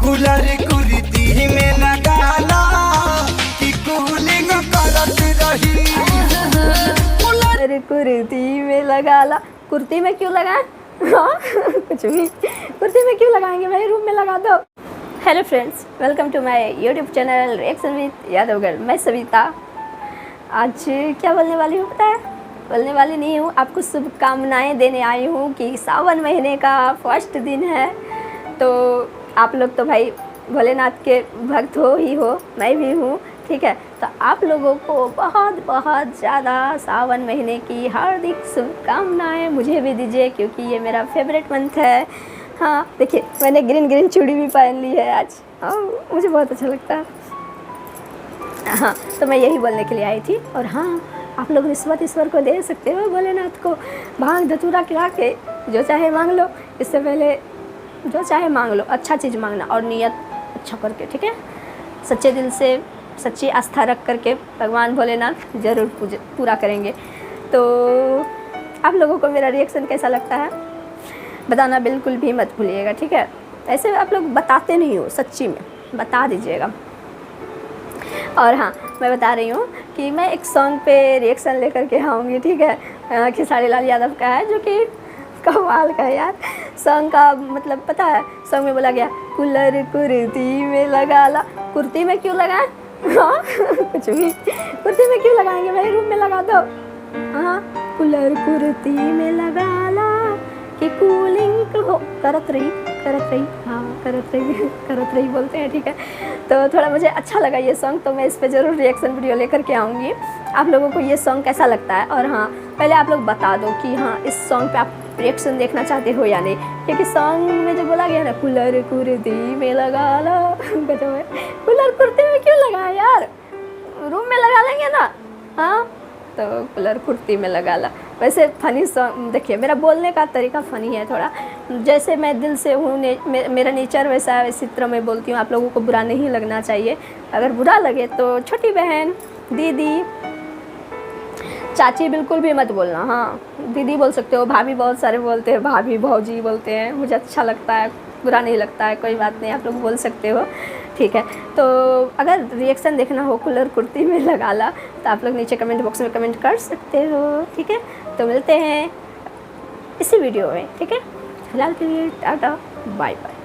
Cooler kurti में लगाला कि कूलिंग करत रही। कूलर कुर्ती में लगाला, कुर्ती में क्यों लगाएं? हाँ कुछ भी, कुर्ती में क्यों लगाएंगे भाई, रूम में लगा दो। Hello friends, welcome to my YouTube channel reaction with Yadavgarh. मैं सविता। आज क्या बोलने वाली हूँ पता है? बोलने वाली नहीं हूँ, आपको शुभकामनाएं देने आई हूँ कि सावन महीने का फर्स्ट दिन है। तो आप लोग तो भाई भोलेनाथ के भक्त हो ही हो, मैं भी हूँ, ठीक है। तो आप लोगों को बहुत बहुत ज़्यादा सावन महीने की हार्दिक शुभकामनाएं मुझे भी दीजिए, क्योंकि ये मेरा फेवरेट मंथ है। हाँ देखिए, मैंने ग्रीन ग्रीन चूड़ी भी पहन ली है आज। हाँ मुझे बहुत अच्छा लगता है। हाँ तो मैं यही बोलने के लिए आई थी। और हाँ, आप लोग रिश्वत ईश्वर को दे सकते हो, भोलेनाथ को भांग धतूरा खिला के जो चाहे मांग लो। इससे पहले जो चाहे मांग लो, अच्छा चीज़ मांगना और नियत अच्छा करके, ठीक है। सच्चे दिल से सच्ची आस्था रख करके भगवान भोलेनाथ ज़रूर पूरा करेंगे। तो आप लोगों को मेरा रिएक्शन कैसा लगता है बताना बिल्कुल भी मत भूलिएगा, ठीक है। ऐसे आप लोग बताते नहीं हो, सच्ची में बता दीजिएगा। और हाँ, मैं बता रही हूँ कि मैं एक सॉन्ग पे रिएक्शन लेकर के आऊँगी, ठीक है। खेसारी लाल यादव का है, जो कि कमाल का है यार। सॉन्ग का मतलब पता है, सॉन्ग में बोला गया कूलर कुर्ती में लगाला। कुर्ती में क्यों लगाएं? हाँ कुछ भी, कुर्ती में क्यों लगाएंगे भाई, रूम में लगा दो। हाँ, कूलर कुर्ती में लगाला कि कूलिंग हो करत रही। हाँ करत रही बोलते हैं, ठीक है। तो थोड़ा मुझे अच्छा लगा ये सॉन्ग, तो मैं इस पे ज़रूर रिएक्शन वीडियो लेकर के आऊँगी। आप लोगों को ये सॉन्ग कैसा लगता है? और हाँ, पहले आप लोग बता दो कि हाँ, इस सॉन्ग पे आप रिएक्शन देखना चाहते हो या नहीं, क्योंकि सॉन्ग में जो बोला गया ना, कूलर कुर्ती में लगा लो, गजब है। कूलर कुर्ती में क्यों लगाया यार, रूम में लगा लेंगे ना। हाँ तो कूलर कुर्ती में लगा ला। वैसे फ़नी सॉन्ग, देखिए मेरा बोलने का तरीका फ़नी है थोड़ा, जैसे मैं दिल से हूँ, मेरा नेचर वैसा है, इसी तरह मैं बोलती हूँ। आप लोगों को बुरा नहीं लगना चाहिए। अगर बुरा लगे तो छोटी बहन, दीदी, चाची बिल्कुल भी मत बोलना। हाँ दीदी बोल सकते हो, भाभी बहुत सारे बोलते हैं, भाभी भौजी बोलते हैं, मुझे अच्छा लगता है, बुरा नहीं लगता है, कोई बात नहीं, आप लोग बोल सकते हो, ठीक है। तो अगर रिएक्शन देखना हो कूलर कुर्ती में लगा ला, तो आप लोग नीचे कमेंट बॉक्स में कमेंट कर सकते हो, ठीक है। तो मिलते हैं इसी वीडियो में, ठीक है। फिलहाल के लिए टाटा, बाय बाय।